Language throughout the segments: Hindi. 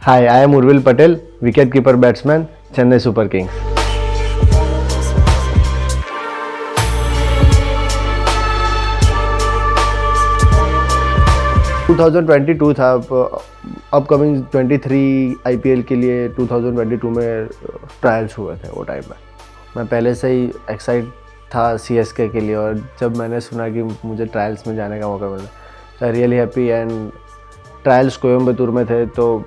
Hi, I am Urvil Patel, wicket-keeper batsman, Chennai Super Kings. To 2022 था, अपकमिंग 23 आईपीएल के लिए 2022 में ट्रायल्स हुए थे। वो टाइम में मैं पहले से ही एक्साइट था सीएसके के लिए, और जब मैंने सुना कि मुझे ट्रायल्स में जाने का मौका मिला, तो I really happy. And trials Coimbatore में थे, तो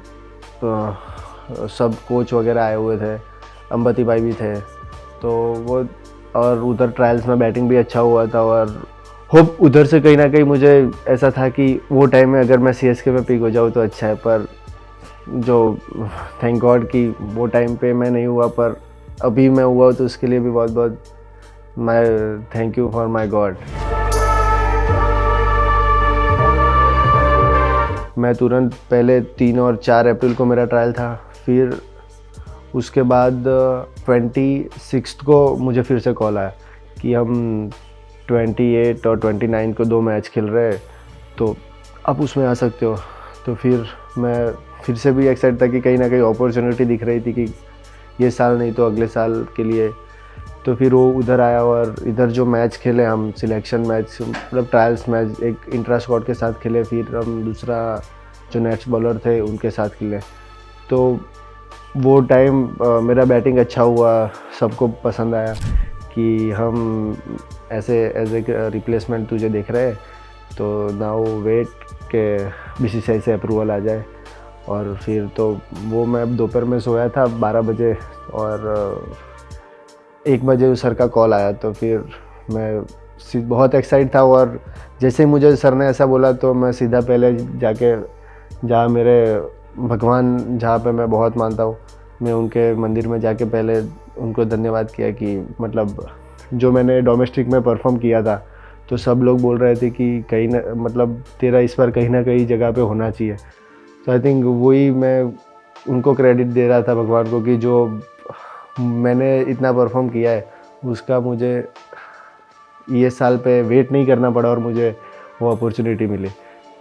सब कोच वगैरह आए हुए थे, अंबती भाई भी थे, तो वो, और उधर ट्रायल्स में बैटिंग भी अच्छा हुआ था, और होप उधर से कहीं ना कहीं मुझे ऐसा था कि वो टाइम में अगर मैं सीएसके में पिक हो जाऊँ तो अच्छा है। पर जो थैंक गॉड कि वो टाइम पे मैं नहीं हुआ, पर अभी मैं हुआ, तो उसके लिए भी बहुत बहुत my thank you for my God. मैं तुरंत पहले 3 और 4 अप्रैल को मेरा ट्रायल था, फिर उसके बाद 26 को मुझे फिर से कॉल आया कि हम 28 और 29 को 2 मैच खेल रहे हैं, तो आप उसमें आ सकते हो। तो फिर मैं फिर से भी एक्साइट था कि कहीं ना कहीं अपॉर्चुनिटी दिख रही थी कि ये साल नहीं तो अगले साल के लिए। तो फिर वो उधर आया, और इधर जो मैच खेले हम, सिलेक्शन मैच, मतलब ट्रायल्स मैच, एक इंट्रा स्क्वाड के साथ खेले, फिर हम दूसरा जो नेक्स्ट बॉलर थे उनके साथ खेले। तो वो टाइम मेरा बैटिंग अच्छा हुआ, सबको पसंद आया कि हम ऐसे एज ए रिप्लेसमेंट तुझे देख रहे हैं, तो नाउ वेट के बीसीसीआई से अप्रूवल आ जाए। और फिर तो वो मैं दोपहर में सोया था 12 बजे, और 1 बजे उस सर का कॉल आया, तो फिर मैं बहुत एक्साइट था। और जैसे ही मुझे सर ने ऐसा बोला, तो मैं सीधा पहले जाके, जहाँ मेरे भगवान, जहाँ पे मैं बहुत मानता हूँ, मैं उनके मंदिर में जाके पहले उनको धन्यवाद किया कि मतलब जो मैंने डोमेस्टिक में परफॉर्म किया था, तो सब लोग बोल रहे थे कि कहीं ना, मतलब तेरा इस बार कहीं ना कहीं जगह पे होना चाहिए। तो आई थिंक वही मैं उनको क्रेडिट दे रहा था, भगवान को, कि जो मैंने इतना परफॉर्म किया है उसका मुझे ये साल पे वेट नहीं करना पड़ा और मुझे वो अपॉर्चुनिटी मिली।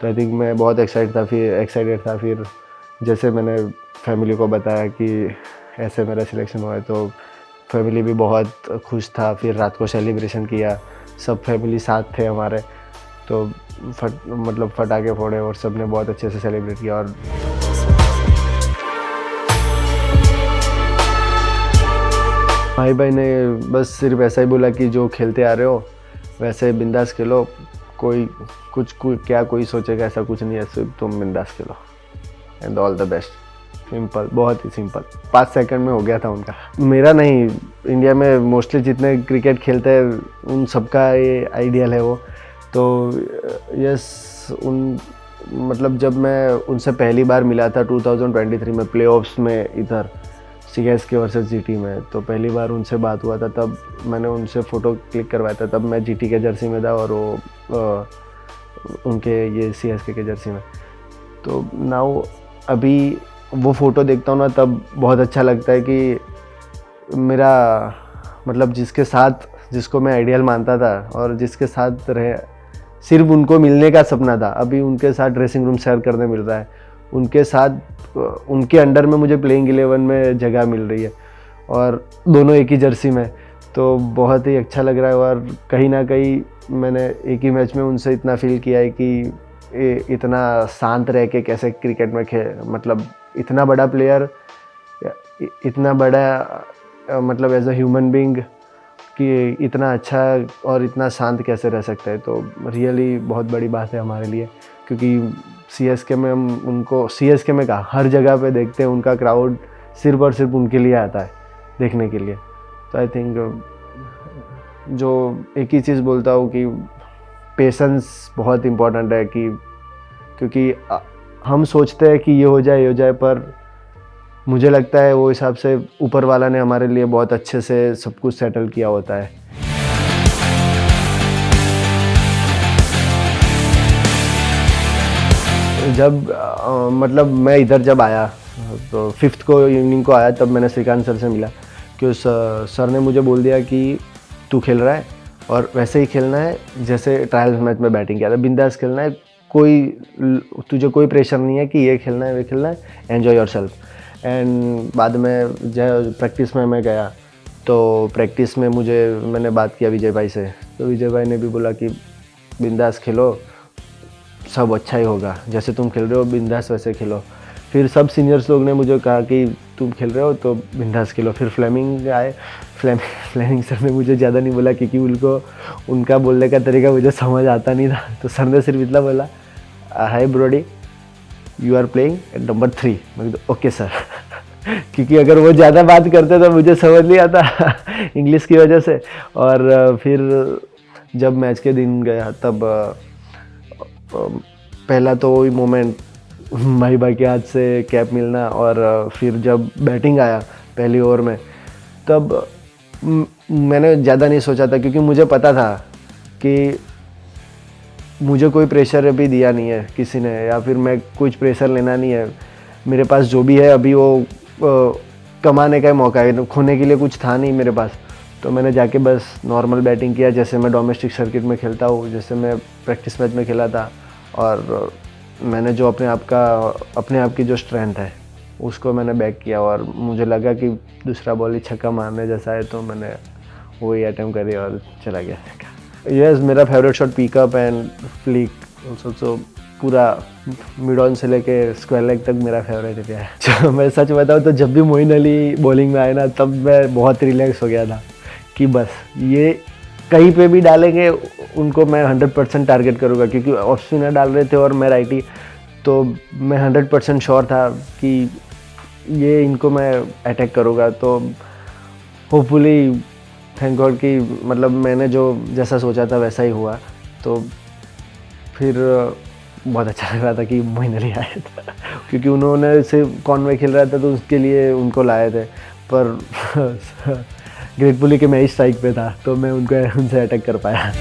तो आई थिंक मैं बहुत एक्साइटेड था। फिर जैसे मैंने फैमिली को बताया कि ऐसे मेरा सिलेक्शन हुआ है, तो फैमिली भी बहुत खुश था। फिर रात को सेलिब्रेशन किया, सब फैमिली साथ थे हमारे, तो फटाके फोड़े और सब ने बहुत अच्छे से सेलिब्रेट किया। और भाई ने बस सिर्फ ऐसा ही बोला कि जो खेलते आ रहे हो वैसे बिंदास खेलो, कोई सोचेगा, ऐसा कुछ नहीं है, सिर्फ तुम बिंदास खेलो and all the best. Simple, बहुत ही सिंपल, 5 सेकंड में हो गया था उनका। मेरा नहीं, इंडिया में मोस्टली जितने क्रिकेट खेलते हैं उन सबका ये आइडियल है वो। तो यस, मतलब जब मैं उनसे पहली बार मिला था 2023 में प्लेऑफ्स में, इधर सीएसके वर्सेस जीटी में, तो पहली बार उनसे बात हुआ था, तब मैंने उनसे फ़ोटो क्लिक करवाया था। तब मैं जीटी के जर्सी में था और वो उनके ये सीएसके के जर्सी में। तो नाउ अभी वो फ़ोटो देखता हूँ ना, तब बहुत अच्छा लगता है कि मेरा, मतलब जिसको मैं आइडियल मानता था और जिसके साथ रहे, सिर्फ उनको मिलने का सपना था, अभी उनके साथ ड्रेसिंग रूम शेयर करने मिल रहा है, उनके साथ, उनके अंडर में मुझे प्लेइंग 11 में जगह मिल रही है, और दोनों एक ही जर्सी में। तो बहुत ही अच्छा लग रहा है। और कहीं ना कहीं मैंने एक ही मैच में उनसे इतना फील किया है कि इतना शांत रह के कैसे क्रिकेट में मतलब इतना बड़ा प्लेयर, इतना बड़ा मतलब एज अ ह्यूमन बीइंग, कि इतना अच्छा और इतना शांत कैसे रह सकता है। तो रियली बहुत बड़ी बात है हमारे लिए, क्योंकि सीएसके में हम उनको, सीएसके में कहा, हर जगह पे देखते हैं उनका क्राउड सिर्फ और सिर्फ उनके लिए आता है देखने के लिए। तो आई थिंक जो एक ही चीज़ बोलता हूँ कि पेशेंस बहुत इम्पोर्टेंट है, क्योंकि हम सोचते हैं कि ये हो जाए, पर मुझे लगता है वो हिसाब से ऊपर वाला ने हमारे लिए बहुत अच्छे से सब कुछ सेटल किया होता है। जब मतलब मैं इधर जब आया, तो 5th को इवनिंग को आया, तब मैंने श्रीकांत सर से मिला, कि उस सर ने मुझे बोल दिया कि तू खेल रहा है और वैसे ही खेलना है जैसे ट्रायल मैच में बैटिंग किया था, बिंदास खेलना है, तुझे कोई प्रेशर नहीं है कि ये खेलना है वे खेलना है, एन्जॉय योरसेल्फ। एंड बाद में जब प्रैक्टिस में मैं गया तो प्रैक्टिस में मैंने बात किया विजय भाई से, तो विजय भाई ने भी बोला कि बिंदास खेलो, सब अच्छा ही होगा, जैसे तुम खेल रहे हो बिंदास वैसे खेलो। फिर सब सीनियर्स लोग ने मुझे कहा कि तुम खेल रहे हो तो बिंदास खेलो। फिर फ्लेमिंग आए, फ्लेमिंग सर ने मुझे ज़्यादा नहीं बोला क्योंकि उनका बोलने का तरीका मुझे समझ आता नहीं था, तो सर ने सिर्फ इतना बोला, hi Brody, you are playing at number 3। मैं तो ओके सर क्योंकि अगर वो ज़्यादा बात करते तो मुझे समझ नहीं आता इंग्लिश की वजह से। और फिर जब मैच के दिन गया तब पहला तो वही मोमेंट माही भाई के हाथ से कैप मिलना, और फिर जब बैटिंग आया पहली ओवर में तब मैंने ज़्यादा नहीं सोचा था क्योंकि मुझे पता था कि मुझे कोई प्रेशर अभी दिया नहीं है किसी ने, या फिर मैं कुछ प्रेशर लेना नहीं है। मेरे पास जो भी है अभी वो कमाने का ही मौका है, खोने के लिए कुछ था नहीं मेरे पास। तो मैंने जाके बस नॉर्मल बैटिंग किया जैसे मैं डोमेस्टिक सर्किट में खेलता हूँ, जैसे मैं प्रैक्टिस मैच में खेला था। और मैंने जो अपने आप की जो स्ट्रेंथ है उसको मैंने बैक किया, और मुझे लगा कि दूसरा बॉल ही छक्का मारने जैसा है, तो मैंने वही अटेम्प्ट करी और चला गया। यस, मेरा favourite shot pickup and flick also, पूरा मिड ऑन से लेके स्क्वायर लेग तक मेरा फेवरेट एरिया है। मैं सच बताऊँ तो जब भी मोइन अली बॉलिंग में आए ना तब मैं बहुत रिलैक्स हो गया था कि बस ये कहीं पे भी डालेंगे उनको मैं 100% टारगेट करूँगा, क्योंकि ऑफ स्पिनर डाल रहे थे और मैं राइटी, तो मैं 100% श्योर था कि ये इनको मैं अटैक करूँगा। तो होपफुली थैंक गॉड कि मतलब मैंने जो जैसा सोचा था वैसा ही हुआ। तो फिर बहुत अच्छा लग रहा था कि मोइन अली आए थे क्योंकि उन्होंने सिर्फ कॉनवे खेल रहा था तो उसके लिए उनको लाए थे, पर ग्रेटफुली कि मैं ही स्ट्राइक पे था तो मैं उनसे अटैक कर पाया।